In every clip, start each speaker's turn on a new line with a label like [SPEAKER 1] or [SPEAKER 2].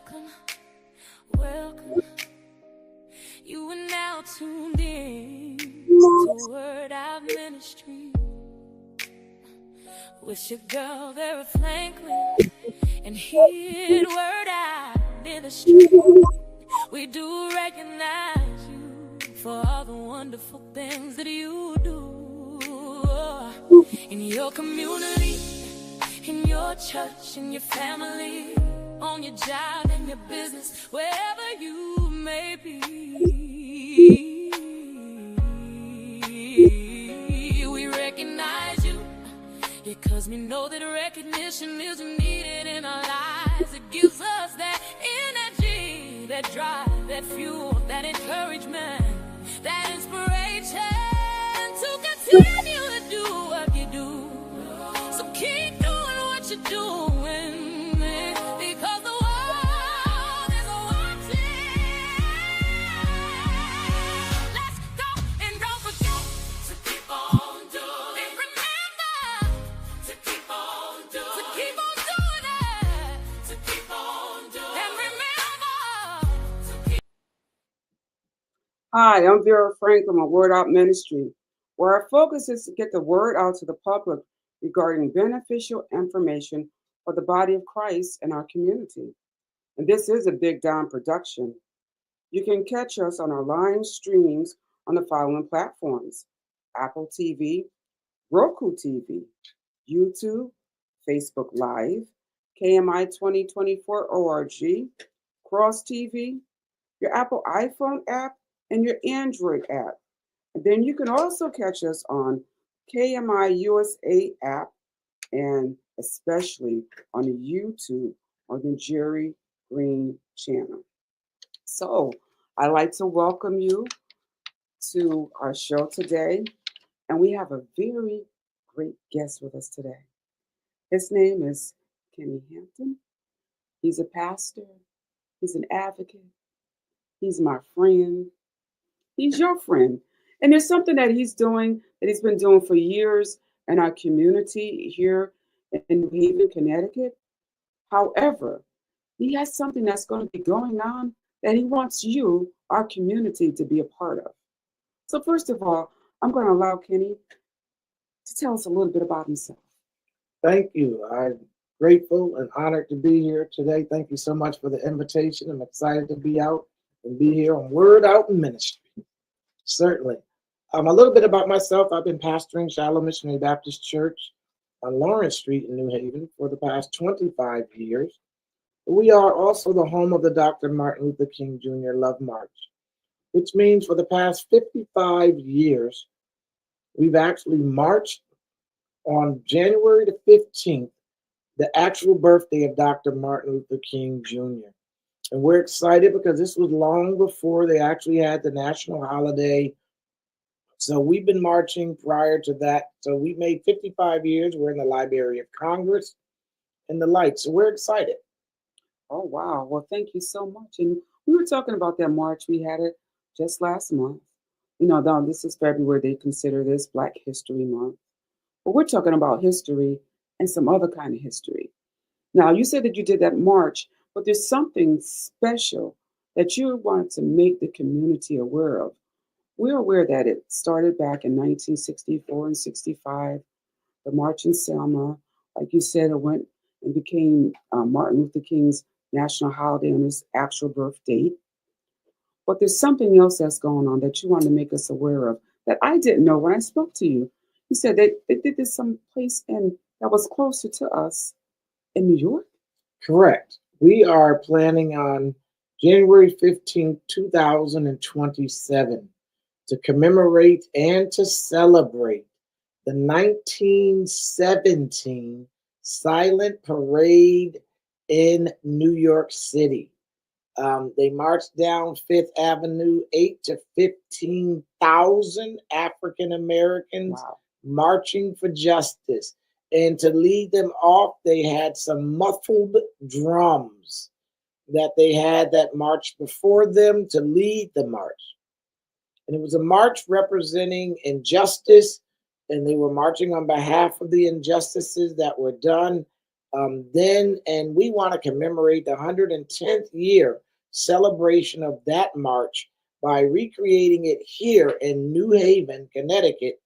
[SPEAKER 1] welcome, welcome. You are now tuned in to Word Out Ministry with your girl Vera and hit Word Out Ministry. We do recognize you for all the wonderful things that you do in your community, in your church, in your family, on your job, in your business, wherever you may be. We recognize you because we know that recognition is needed in our lives. It gives us that energy, that drive, that fuel, that encouragement, that inspiration to continue to do what you do. So keep doing what you're doing, because the world is watching. Let's go and don't forget to keep on doing it. Remember to keep on doing it. To keep on doing it. To keep on doing it. And remember to keep.
[SPEAKER 2] Hi, I'm Vera Franklin of Word Out Ministry, where our focus is to get the word out to the public regarding beneficial information for the body of Christ and our community. And this is a Big Don production. You can catch us on our live streams on the following platforms: Apple TV, Roku TV, YouTube, Facebook Live, KMI 2024 ORG, Cross TV, your Apple iPhone app, and your Android app. And then you can also catch us on KMI USA app, and especially on the YouTube or the Jerry Green channel. So I'd like to welcome you to our show today. And we have a very great guest with us today. His name is Kenny Hampton. He's a pastor. He's an advocate. He's my friend. He's your friend. And there's something that he's doing that he's been doing for years in our community here in New Haven, Connecticut. However, he has something that's going to be going on that he wants you, our community, to be a part of. So first of all, I'm going to allow Kenny to tell us a little bit about himself.
[SPEAKER 3] Thank you. I'm grateful and honored to be here today. Thank you so much for the invitation. I'm excited to be out and be here on Word Out Ministry. Certainly. A little bit about myself. I've been pastoring Shiloh Missionary Baptist Church on Lawrence Street in New Haven for the past 25 years. We are also the home of the Dr. Martin Luther King Jr. Love March, which means for the past 55 years, we've actually marched on January the 15th, the actual birthday of Dr. Martin Luther King Jr. And we're excited because this was long before they actually had the national holiday. So we've been marching prior to that. So we made 55 years. We're in the Library of Congress and the like. So we're excited.
[SPEAKER 2] Oh, wow. Well, thank you so much. And we were talking about that march. We had it just last month. You know, though, this is February. They consider this Black History Month. But we're talking about history and some other kind of history. Now, you said that you did that march, but there's something special that you want to make the community aware of. We're aware that it started back in 1964 and 65, the March in Selma. Like you said, it went and became Martin Luther King's national holiday on his actual birth date. But there's something else that's going on that you want to make us aware of that I didn't know when I spoke to you. You said they did this someplace that was closer to us in New York?
[SPEAKER 3] Correct. We are planning on January 15th, 2027 to commemorate and to celebrate the 1917 silent parade in New York City. They marched down Fifth Avenue, 8 to 15,000 African Americans marching for justice. And to lead them off, they had some muffled drums that they had that marched before them to lead the march. And it was a march representing injustice, and they were marching on behalf of the injustices that were done And we want to commemorate the 110th year celebration of that march by recreating it here in New Haven, Connecticut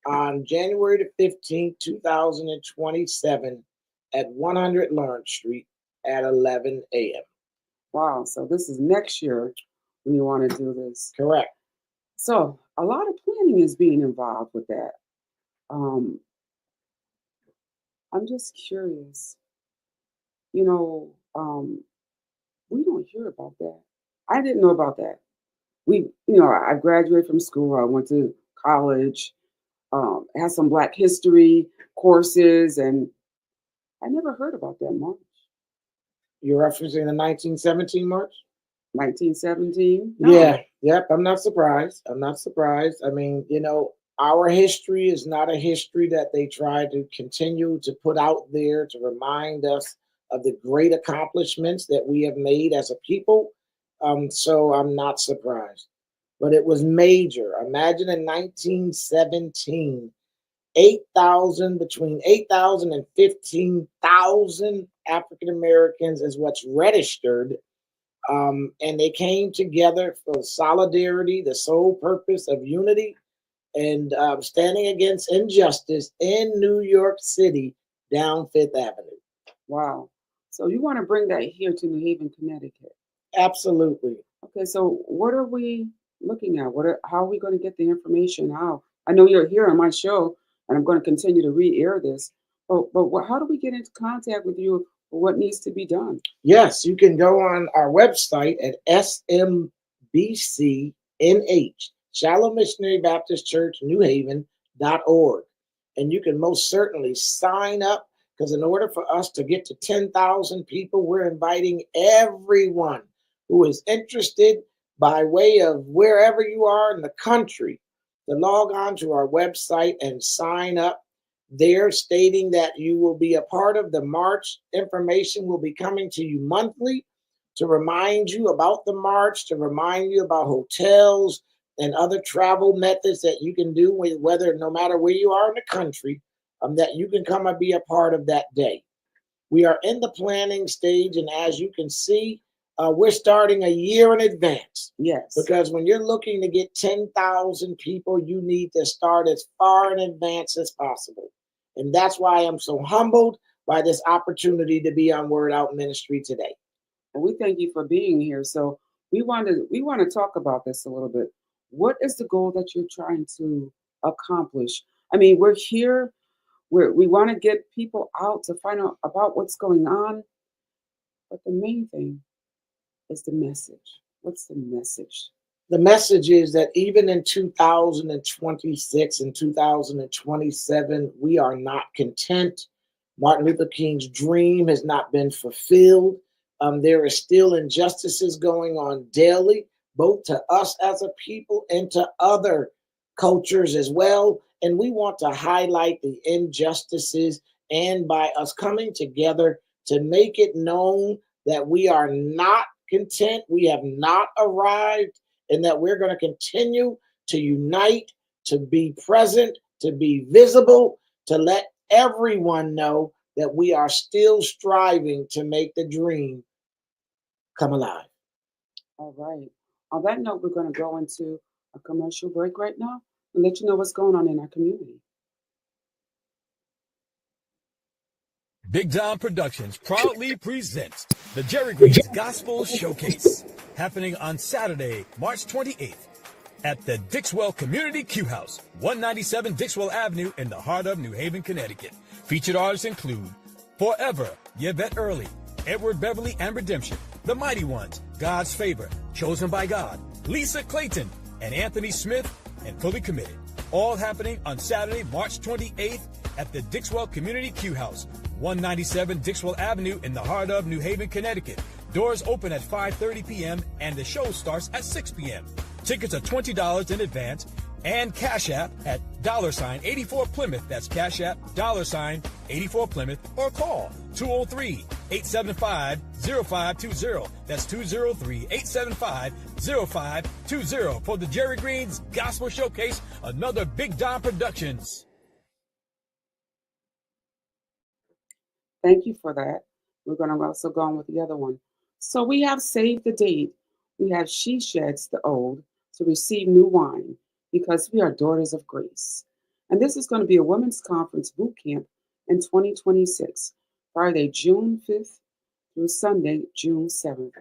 [SPEAKER 3] on January the 15th, 2027 at 100 Lawrence Street at 11 a.m.
[SPEAKER 2] Wow. So this is next year when you want to do this.
[SPEAKER 3] Correct.
[SPEAKER 2] So a lot of planning is being involved with that. I'm just curious. You know, we don't hear about that. I didn't know about that. I graduated from school. I went to college, had some Black history courses, and I never heard about that march.
[SPEAKER 3] You're referencing the 1917 march?
[SPEAKER 2] 1917? No.
[SPEAKER 3] Yeah, yep. I'm not surprised. I mean, our history is not a history that they try to continue to put out there to remind us of the great accomplishments that we have made as a people. So I'm not surprised. But it was major. Imagine in 1917, between 8,000 and 15,000 African Americans is what's registered. And they came together for solidarity, the sole purpose of unity, and standing against injustice in New York City down Fifth Avenue.
[SPEAKER 2] Wow. So you want to bring that here to New Haven, Connecticut?
[SPEAKER 3] Absolutely.
[SPEAKER 2] Okay, so what are we looking at? How are we going to get the information out? I know you're here on my show, and I'm going to continue to re-air this. But how do we get into contact with you for what needs to be done?
[SPEAKER 3] Yes, you can go on our website at SMBCNH, Shallow Missionary Baptist Church, New Haven.org. And you can most certainly sign up, because in order for us to get to 10,000 people, we're inviting everyone who is interested by way of wherever you are in the country to log on to our website and sign up there, stating that you will be a part of the march. Information will be coming to you monthly to remind you about the march, to remind you about hotels and other travel methods that you can do, no matter where you are in the country, that you can come and be a part of that day. We are in the planning stage, and as you can see, we're starting a year in advance.
[SPEAKER 2] Yes.
[SPEAKER 3] Because when you're looking to get 10,000 people, you need to start as far in advance as possible. And that's why I'm so humbled by this opportunity to be on Word Out Ministry today.
[SPEAKER 2] And we thank you for being here. So we want to talk about this a little bit. What is the goal that you're trying to accomplish? I mean, we're here. We want to get people out to find out about what's going on. But the main thing is the message. What's the message?
[SPEAKER 3] The message is that even in 2026 and 2027, we are not content. Martin Luther King's dream has not been fulfilled. There are still injustices going on daily, both to us as a people and to other cultures as well. And we want to highlight the injustices, and by us coming together to make it known that we are not content, we have not arrived, and that we're going to continue to unite, to be present, to be visible, to let everyone know that we are still striving to make the dream come alive.
[SPEAKER 2] All right. On that note, we're going to go into a commercial break right now and let you know what's going on in our community.
[SPEAKER 4] Big Don Productions proudly presents the Jerry Green's Gospel Showcase, happening on Saturday, March 28th at the Dixwell Community Q House, 197 Dixwell Avenue in the heart of New Haven, Connecticut. Featured artists include Forever, Yvette Early, Edward Beverly and Redemption, The Mighty Ones, God's Favor, Chosen by God, Lisa Clayton, and Anthony Smith, and Fully Committed. All happening on Saturday, March 28th at the Dixwell Community Q House, 197 Dixwell Avenue in the heart of New Haven, Connecticut. Doors open at 5:30 p.m. and the show starts at 6 p.m. Tickets are $20 in advance and Cash App at $84 Plymouth. That's Cash App $84 Plymouth, or call 203-875-0520. That's 203-875-0520 for the Jerry Green's Gospel Showcase, another Big Don Productions.
[SPEAKER 2] Thank you for that. We're going to also go on with the other one. So we have Save the Date. We have She Sheds the Old to Receive New Wine because we are daughters of grace. And this is going to be a women's conference boot camp in 2026, Friday, June 5th through Sunday, June 7th.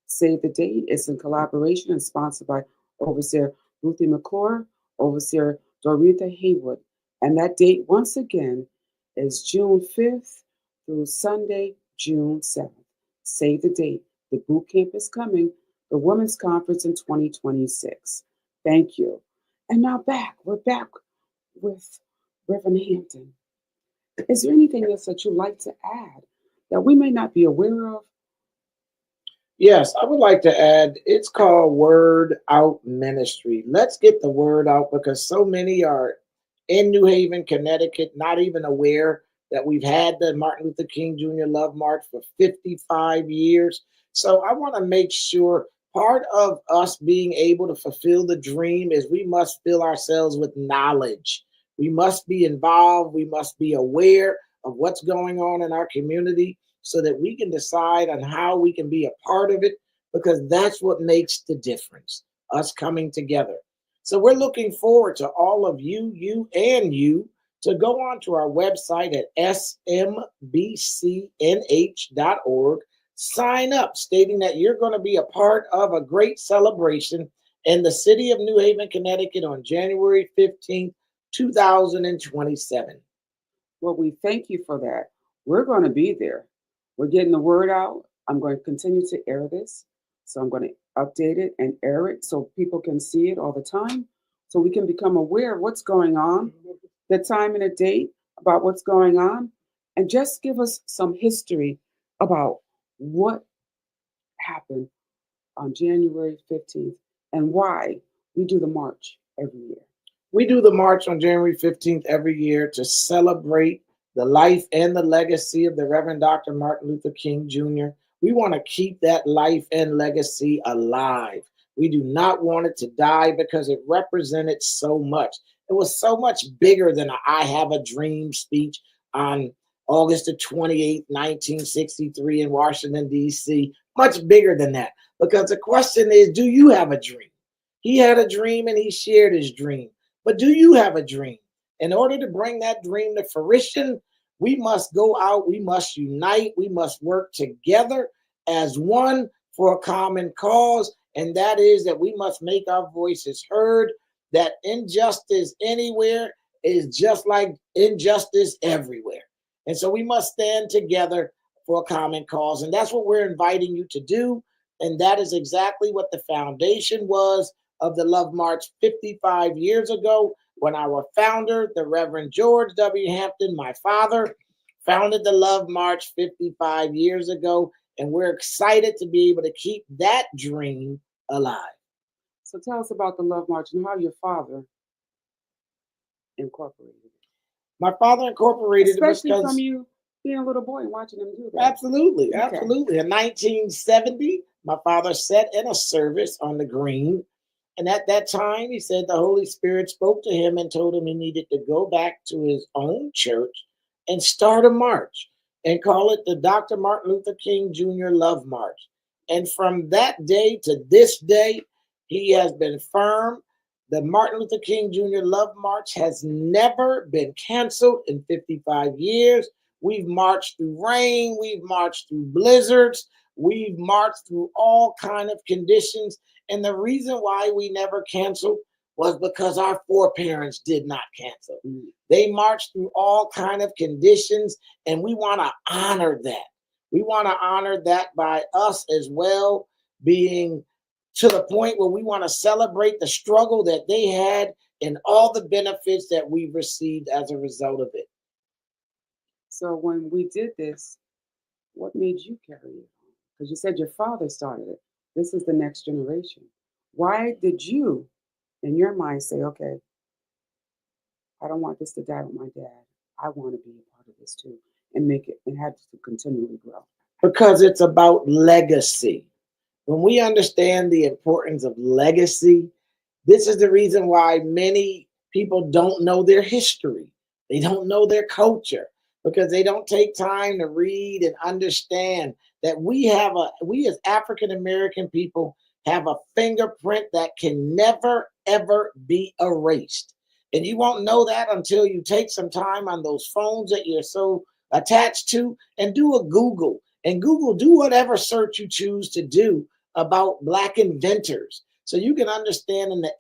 [SPEAKER 2] Save the Date is in collaboration and sponsored by Overseer Ruthie McClure, Overseer Doretha Haywood. And that date, once again, is June 5th through Sunday, June 7th. Save the date. The boot camp is coming, the Women's Conference in 2026. Thank you. And now we're back with Reverend Hampton. Is there anything else that you'd like to add that we may not be aware of?
[SPEAKER 3] Yes, I would like to add, it's called Word Out Ministry. Let's get the word out because so many are in New Haven, Connecticut, not even aware that we've had the Martin Luther King Jr. Love March for 55 years. So I want to make sure part of us being able to fulfill the dream is we must fill ourselves with knowledge. We must be involved. We must be aware of what's going on in our community so that we can decide on how we can be a part of it, because that's what makes the difference, us coming together. So we're looking forward to all of you to go on to our website at smbcnh.org, sign up stating that you're going to be a part of a great celebration in the city of New Haven, Connecticut on January 15th, 2027.
[SPEAKER 2] Well, we thank you for that. We're going to be there. We're getting the word out. I'm going to continue to air this. So I'm going to update it and air it so people can see it all the time, so we can become aware of what's going on, the time and the date about what's going on, and just give us some history about what happened on January 15th and why we do the march every year.
[SPEAKER 3] We do the march on January 15th every year to celebrate the life and the legacy of the Reverend Dr. Martin Luther King Jr. We want to keep that life and legacy alive. We do not want it to die because it represented so much. It was so much bigger than a I Have a Dream speech on August the 28th, 1963 in Washington, D.C. Much bigger than that, because the question is, do you have a dream? He had a dream and he shared his dream. But do you have a dream? In order to bring that dream to fruition, we must go out, we must unite, we must work together as one for a common cause, and that is that we must make our voices heard, that injustice anywhere is just like injustice everywhere. And so we must stand together for a common cause, and that's what we're inviting you to do, and that is exactly what the foundation was of the Love March 55 years ago, when our founder, the Reverend George W. Hampton, my father, founded the Love March 55 years ago, and we're excited to be able to keep that dream alive.
[SPEAKER 2] So tell us about the Love March and how your father incorporated it.
[SPEAKER 3] My father incorporated
[SPEAKER 2] Especially
[SPEAKER 3] it because
[SPEAKER 2] from you being a little boy and watching him do that.
[SPEAKER 3] Absolutely,
[SPEAKER 2] Okay.
[SPEAKER 3] absolutely. In 1970, my father sat in a service on the green. And at that time, he said the Holy Spirit spoke to him and told him he needed to go back to his own church and start a march and call it the Dr. Martin Luther King Jr. Love March. And from that day to this day, he has been firm. The Martin Luther King Jr. Love March has never been canceled in 55 years. We've marched through rain. We've marched through blizzards. We've marched through all kinds of conditions. And the reason why we never canceled was because our foreparents did not cancel. They marched through all kinds of conditions, and we want to honor that. We want to honor that by us as well, being to the point where we want to celebrate the struggle that they had and all the benefits that we've received as a result of it.
[SPEAKER 2] So when we did this, what made you carry it on? Because you said your father started it. This is the next generation. Why did you, in your mind, say, okay, I don't want this to die with my dad. I want to be a part of this too, and make it and have to continually grow?
[SPEAKER 3] Because it's about legacy. When we understand the importance of legacy, this is the reason why many people don't know their history. They don't know their culture. because they don't take time to read and understand that we as African American people have a fingerprint that can never, ever be erased. And you won't know that until you take some time on those phones that you're so attached to and do a Google. And Google, do whatever search you choose to do about Black inventors. So you can understand in the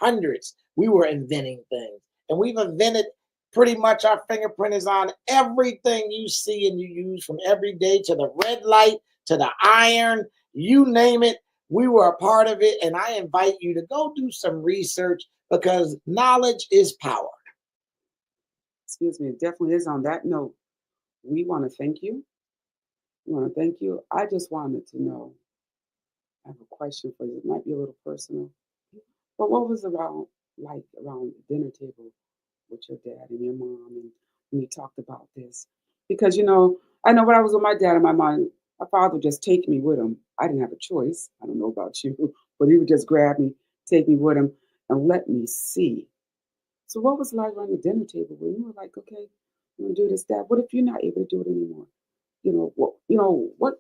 [SPEAKER 3] 1800s, we were inventing things. And we've invented pretty much our fingerprint is on everything you see and you use from every day to the red light, to the iron, you name it. We were a part of it. And I invite you to go do some research because knowledge is power.
[SPEAKER 2] Excuse me, it definitely is. On that note, we want to thank you. We want to thank you. I just wanted to know, I have a question for you. It might be a little personal, but what was around around the dinner table with your dad and your mom and when you talked about this? Because I know when I was with my dad and my mom, my father would just take me with him. I didn't have a choice. I don't know about you, but he would just grab me, take me with him, and let me see. So what was it like around the dinner table when you were like, okay, I'm gonna do this, Dad? What if you're not able to do it anymore?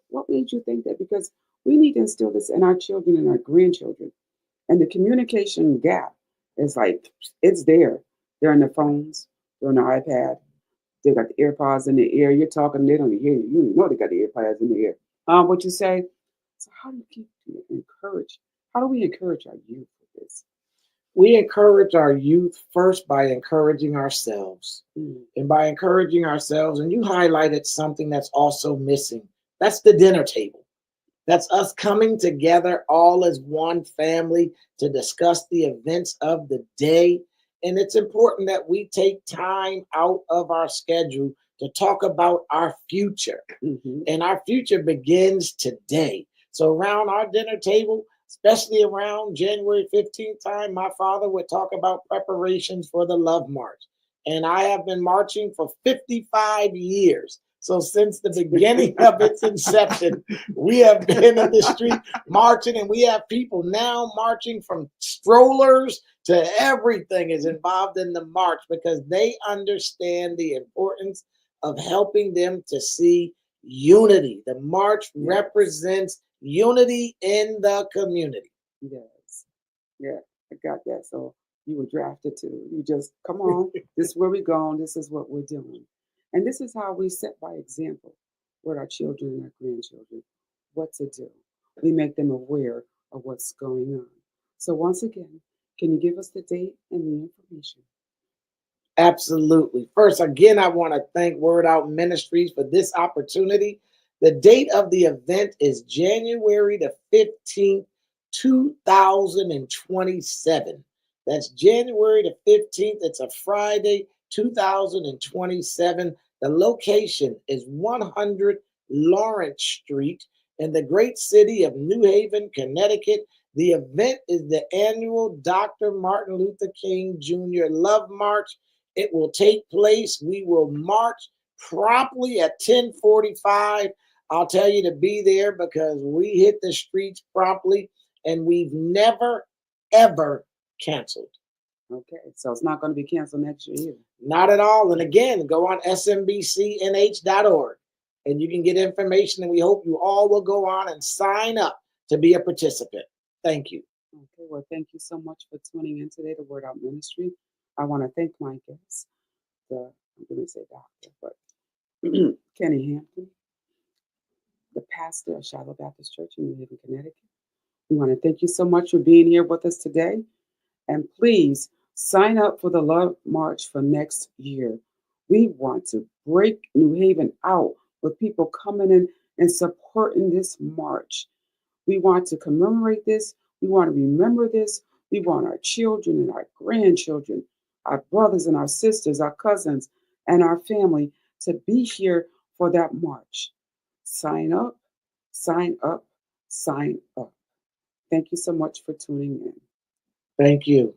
[SPEAKER 2] What made you think that? Because we need to instill this in our children and our grandchildren. And the communication gap is like it's there. They're on their phones, they're on their iPad, they got the AirPods in their ear. You're talking, they don't hear you. You know they got the AirPods in their ear. What you say? So how do you keep encourage? How do we encourage our youth with this?
[SPEAKER 3] We encourage our youth first by encouraging ourselves.
[SPEAKER 2] Mm.
[SPEAKER 3] And by encouraging ourselves, and you highlighted something that's also missing. That's the dinner table. That's us coming together all as one family to discuss the events of the day. And it's important that we take time out of our schedule to talk about our future.
[SPEAKER 2] Mm-hmm.
[SPEAKER 3] And our future begins today. So around our dinner table, especially around January 15th time, my father would talk about preparations for the Love March. And I have been marching for 55 years. So since the beginning of its inception, we have been in the street marching, and we have people now marching from strollers to everything is involved in the march because they understand the importance of helping them to see unity. The march represents unity in the community.
[SPEAKER 2] Yes. Yeah, I got that. So you were drafted too. You just come on. This is where we're going. This is what we're doing. And this is how we set by example with our children and our grandchildren what to do. We make them aware of what's going on. So once again, can you give us the date and the information?
[SPEAKER 3] Absolutely. First, again, I want to thank Word Out Ministries for this opportunity. The date of the event is January the 15th, 2027. That's January the 15th. It's a Friday, 2027. The location is 100 Lawrence Street in the great city of New Haven, Connecticut. The event is the annual Dr. Martin Luther King Jr. Love March. It will take place. We will march promptly at 10:45. I'll tell you to be there because we hit the streets promptly and we've never, ever canceled.
[SPEAKER 2] Okay, so it's not going to be canceled next year either.
[SPEAKER 3] Not at all. And again, go on smbcnh.org and you can get information. And we hope you all will go on and sign up to be a participant. Thank you.
[SPEAKER 2] Okay, well, thank you so much for tuning in today to Word Out Ministry. I want to thank my guests, I'm going to say doctor, but Kenny Hampton, the pastor of Shiloh Baptist Church in New Haven, Connecticut. We want to thank you so much for being here with us today. And please sign up for the Love March for next year. We want to break New Haven out with people coming in and supporting this march. We want to commemorate this. We want to remember this. We want our children and our grandchildren, our brothers and our sisters, our cousins, and our family to be here for that march. Sign up, sign up, sign up. Thank you so much for tuning in.
[SPEAKER 3] Thank you.